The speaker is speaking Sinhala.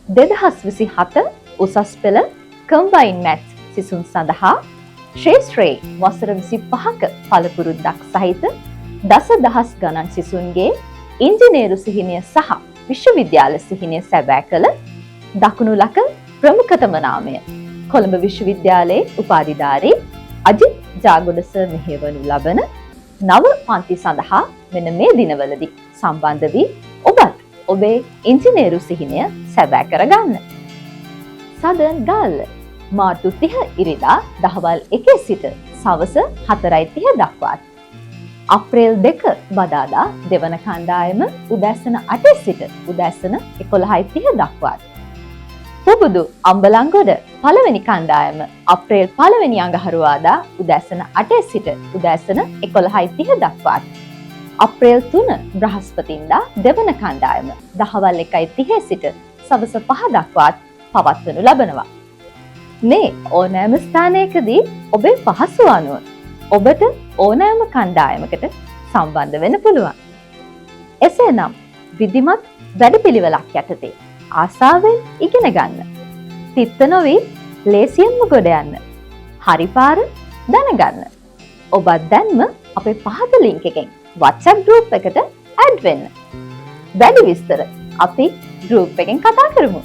2027 උසස් පෙළ කම්බයින් මැත්ස් සිසුන් සඳහා ශ්‍රේෂ්ඨ වසර 25ක පළපුරුද්දක් සහිත දසදහස් ගණන් සිසුන්ගේ ඉංජිනේරු සිහිනය සහ විශ්වවිද්‍යාල සිහිනය සැබෑ කළ දකුණුලක ප්‍රමුඛතම නාමය කොළඹ විශ්වවිද්‍යාලයේ උපාධිධාරී අජිත් ජාගොඩ සර් මෙහෙයවනු ලබන නව පන්ති සඳහා මෙන්න මේ දිනවලදී සම්බන්ධ වී ඔබත් ඔබේ ඉංජිනේරු සිහිනය සැබෑ කරගන්න. සදර්න් ගාල්ල මාර්තු 30 ඉරිදා දහවල් 1 සිට සවස 4:30 දක්වාත්. අප්‍රේල් 2 බදාදා දෙවන කණ්ඩායම උදැසන 8 සිට උදැසන 11:30 දක්වාත්. පුබුදු අම්බලන්ගොඩ පළවෙනි කණ්ඩායම අප්‍රේල් 1 වෙනි අඟහරුවාදා උදැසන 8 සිට උදැසන 11:30 දක්වාත්. අප්‍රේල් 3 බ්‍රහස්පතින්දා දෙවන කණ්ඩායම දහවල් 1:30 සිට සවස 5 දක්වාත් පවත්වනු ලබනවා. මේ ඕනෑම ස්ථානයකදී ඔබේ පහසුව අනුව ඔබට ඕනෑම කණ්ඩායමකට සම්බන්ධ වෙන්න පුළුවන්. එසේනම් විධිමත් වැඩපිළිවෙලක් යටතේ ආසාවෙන් ඉගෙන ගන්න. තිත්ත නොවි ලේසියෙන්ම ගොඩ යන්න. හරි පාර දැනගන්න. ඔබත් දැන්ම අපේ පහත ලින්ක් එකෙන් WhatsApp group එකට add වෙන්න. වැඩි විස්තර අපි group එකෙන් කතා කරමු.